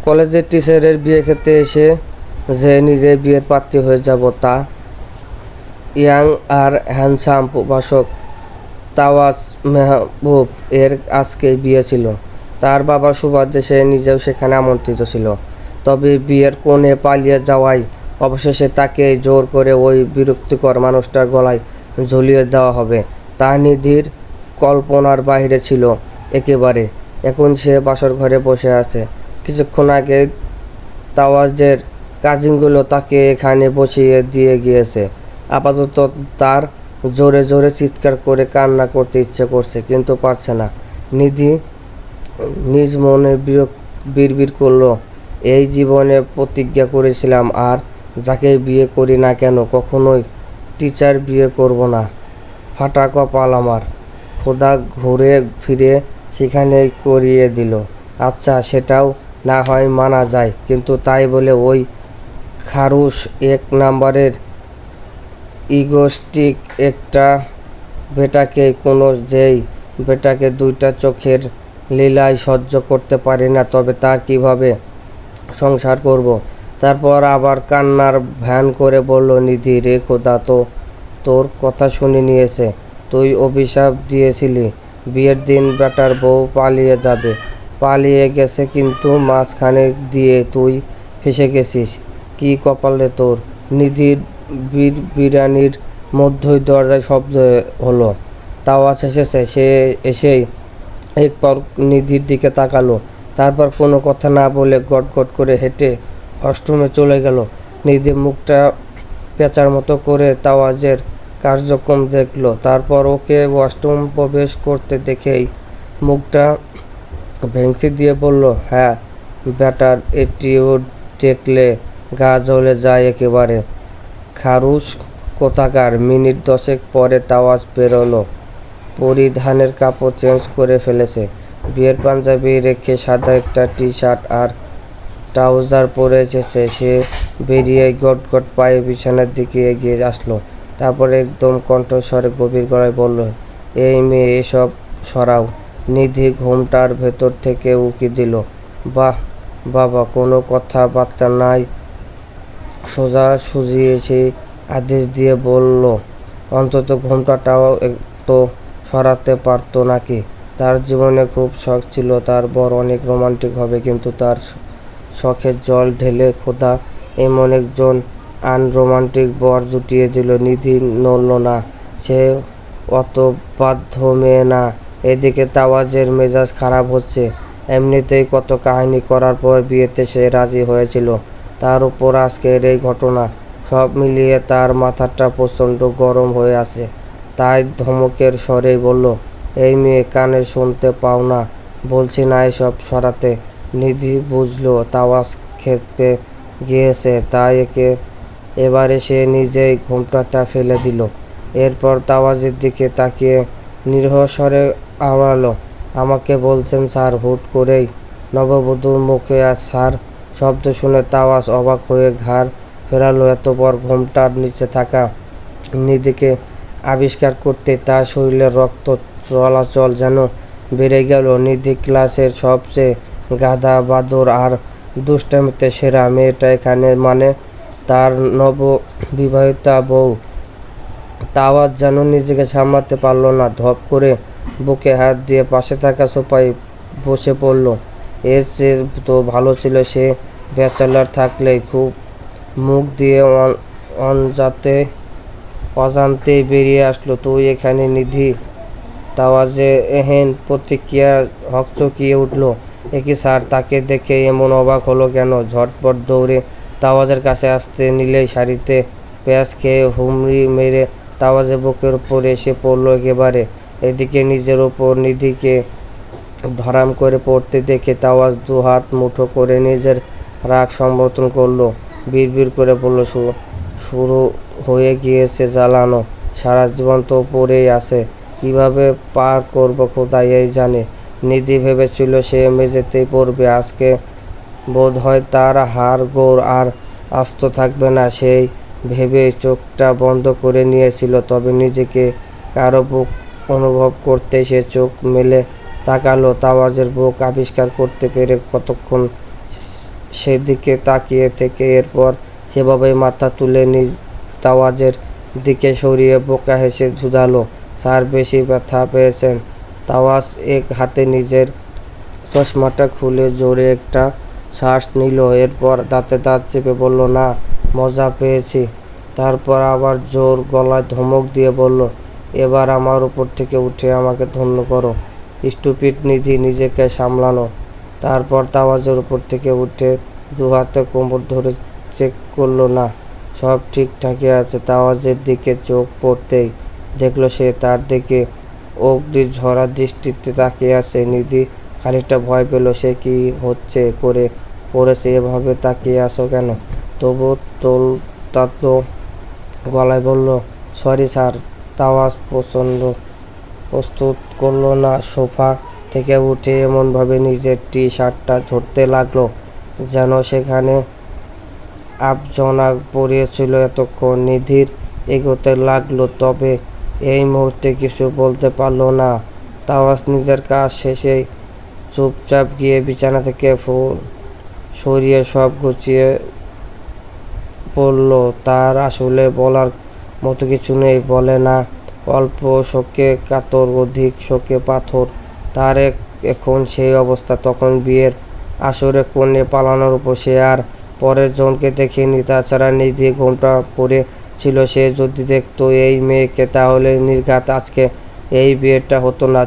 কলেজের টিচারের বিয়ে খেতে এসে যে নিজে বিয়ের পাত্রী হয়ে যাব তা ইয়াং আর হ্যান্ডসাম প্রভাষক তাওয়াজ মেহবুব এর আজকেই বিয়ে ছিল। তার বাবার সুবাদে সে নিজেও সেখানে আমন্ত্রিত ছিল। তবে বিয়ের কোণে পালিয়ে যাওয়ায় অবশেষে তাকে জোর করে ওই বিরক্তিকর মানুষটার গলায় ঝুলিয়ে দেওয়া হবে তা নিধির কল্পনার বাইরে ছিল একেবারে। এখন সে বাসর ঘরে বসে আছে। কিছুক্ষণ আগে তাওয়াজের কাজিনগুলো তাকে এখানে বসিয়ে দিয়ে গিয়েছে। আপাতত তার জোরে জোরে চিৎকার করে কান্না করতে ইচ্ছে করছে, কিন্তু পারছে না। নিধি নিজ মনে বিড়বিড় করলো, এই জীবনে প্রতিজ্ঞা করেছিলাম আর যাকেই বিয়ে করি না কেন কখনোই টিচার বিয়ে করব না। ফাটা কপাল আমার, খোদা ঘুরে ফিরে সেখানেই করিয়ে দিল। আচ্ছা, সেটাও না হয় মানা যায়, কিন্তু তাই বলে ওই খারুশ এক নাম্বারের ইগোস্টিক একটা বেটাকে, কোনো যেই বেটাকে দুইটা চোখের লীলায় সহ্য করতে পারি না, তবে তার কিভাবে সংসার করব। তারপর আবার কান্নার ভ্যান করে বলল, নিধি রে খোদা, তো তোর কথা শুনে নিয়েছে। তুই অভিশাপ দিয়েছিলি বিয়ের দিন বেটার বউ পালিয়ে যাবে, পালিয়ে গেছে, কিন্তু মাঝখানে দিয়ে তুই ফেসে গেছিস। কি কপালে তোর। নিধির বিড়ানির মধ্যেই দরজায় শব্দ হলো। তাওয়াজ এসেছে। সে এসেই একবার নিধির দিকে তাকালো, তারপর কোনো কথা না বলে গটগট করে হেঁটে ওয়াশরুমে চলে গেল। নিধি মুখটা পেঁচার মতো করে তাওয়াজের কার্যক্রম দেখলো, তারপর ওকে ওয়াশরুম প্রবেশ করতে দেখেই মুখটা ভেঙচি দিয়ে বলল, হ্যাঁ, ব্যাটার অ্যাটিটিউড দেখলে গা জ্বলে যায় একেবারে। খারুশ কোথাকার। মিনিট 10 পরে তাওয়াজ বেরোলো। পরিধানের কাপড় চেঞ্জ করে ফেলেছে। বিয়ের পাঞ্জাবি রেখে সাদা একটা টি শার্ট আর ট্রাউজার পরে এসেছে। সে বেরিয়ে গটগট পায়ে বিছানার দিকে এগিয়ে আসলো। তারপর একদম কণ্ঠস্বরে গভীর গলায় বলল, এই মেয়ে, এসব সরাও। নিধি ঘুমটার ভেতর থেকে উকি দিল। বাহ বাবা, কোনো কথাবার্তা নাই, সোজাসুজি এসে আদেশ দিয়ে বলল, অন্তত ঘুমটাটাও তো সরাতে পারতো নাকি। তার জীবনে খুব শখ ছিল তার বর অনেক রোমান্টিক হবে, কিন্তু তার শখের জল ঢেলে খোদা এমন একজন আনরোমান্টিক বর জুটিয়ে দিল। নিধি নড়ল না। সে অত বাধ্য মেয়ে না। এদিকে তাওয়াজের মেজাজ খারাপ হচ্ছে। এমনিতেই কত কাহিনী করার পর বিয়েতে সে রাজি হয়েছিল, তার উপর আজকের এই ঘটনা। সব মিলিয়ে তার মাথাটা প্রচণ্ড গরম হয়ে আছে। তাই ধমকের স্বরেই বলল, এই মেয়ে, কানে শুনতে পাও না? বলছি না এসব সরাতে। নিধি বুঝলো তাওয়াজ খেপে গিয়েছে, তাই এবারে সে নিজেই ঘোমটাটা ফেলে দিল। এরপর তাওয়াজের দিকে তাকিয়ে নিরীহ স্বরে আওড়ালো, আমাকে বলছেন স্যার? হুট করেই নববধূর মুখে স্যার শব্দ শুনে তাওয়াজ অবাক হয়ে ঘাড় ফেরালো। এতপর ঘোমটার নিচে থাকা নিধিকে আবিষ্কার করতে তার শরীরের রক্ত চলাচল যেন বেড়ে গেল। নিধি ক্লাসের সবচেয়ে গাধা, বাদর আর দুষ্টামিতে সেরা মেয়েটা এখানে, মানে তার নববিবাহিতা বউ। তাওয়াজ যেন নিজেকে সামলাতে পারল না। ধপ করে বুকে হাত দিয়ে পাশে থাকা সোফায় বসে পড়ল। এর চেয়ে তো ভালো ছিল সে ব্যাচেলর থাকলেই। খুব মুখ দিয়ে অজান্তেই বেরিয়ে আসলো, তুই এখানে নিধি? তাওয়াজে এহেন প্রতিক্রিয়া হকচকিয়ে উঠল। একই স্যার, তাকে দেখে এমন অবাক হলো কেন? ঝটপট দৌড়ে তাওয়াজের কাছে আসতে নিলেই শাড়িতে প্যাঁচ খেয়ে হুমড়ি মেরে তাওয়াজের বুকের উপর এসে পড়ল একেবারে। এদিকে নিজের ওপর নিধিকে ধরাম করে পড়তে দেখে তাওয়াজ দুহাত মুঠো করে নিজের রাগ সংবর্ধন করলো। বিড়বিড় করে বলল, শুরু হয়ে গিয়েছে জ্বালানো। সারা জীবন তো পড়েই আছে, কিভাবে পার করব খোদাই এই জানে। নিধি ভেবেছিল সে মেঝেতেই পড়বে। আজকে বোধ হয় তার হাড় গোড় আর আস্ত থাকবে না, সেই ভেবে চোখটা বন্ধ করে নিয়েছিল। তবে নিজেকে কারো বুক অনুভব করতে সে চোখ মেলে তাকালো। তাওয়াজের বুক আবিষ্কার করতে পেরে কতক্ষণ সেদিকে তাকিয়ে থেকে এরপর সেভাবেই মাথা তুলে তাওয়াজের দিকে সরিয়ে বোকা হেসে শুধালো, স্যার বেশি ব্যথা পেয়েছেন? তাওয়াজ এক হাতে নিজের চশমাটা খুলে জোরে একটা শ্বাস নিল, এরপর দাঁতে দাঁত চেপে বলল, না, মজা পেয়েছি। তারপর আবার জোর গলায় ধমক দিয়ে বলল, এবার আমার উপর থেকে উঠে আমাকে ধন্য করো। স্টুপিড নিধি নিজেকে সামলানো। তারপর তাওয়াজের উপর থেকে উঠে দুহাতে কোমর ধরে চেক করলো, না, সব ঠিকঠাকই আছে। তাওয়াজের দিকে চোখ পড়তেই দেখলো সে তার দিকে অগ্নিঝরা দৃষ্টিতে তাকিয়ে আছে। নিধি খানিকটা ভয় পেল, সে কি হচ্ছে করে পড়েছে, এভাবে তাকিয়ে আছো কেন? তবু তোলতাতো গলায় বলল, সরি স্যার। তাওয়াজ প্রস্তুত করলো না, সোফা থেকে উঠে এমনভাবে নিজের টি শার্টটা ধরতে লাগলো যেন সেখানে আবজনা পড়িয়েছিল এতক্ষণ। নিধির এগোতে লাগলো, তবে এই মুহূর্তে কিছু বলতে পারলো না। তাওয়াজ নিজের কাজ শেষেই চুপচাপ গিয়ে বিছানা থেকে ফুল সরিয়ে সব গুছিয়ে পড়ল। তার আসলে বলার মতো কিছু নেই, বলে না। অল্প শোকে কাতর, অধিক শোকে পাথর। তার এখন সেই অবস্থা। তখন বিয়ের আসরে কনে পালানোর উপর সে আর পরের জনকে দেখেনি। তাছাড়া নিধি ঘোমটা পরে ছিল, সে যদি দেখতো এই মেয়েকে তাহলে নির্ঘাত আজকে এই বিয়েটা হতো না।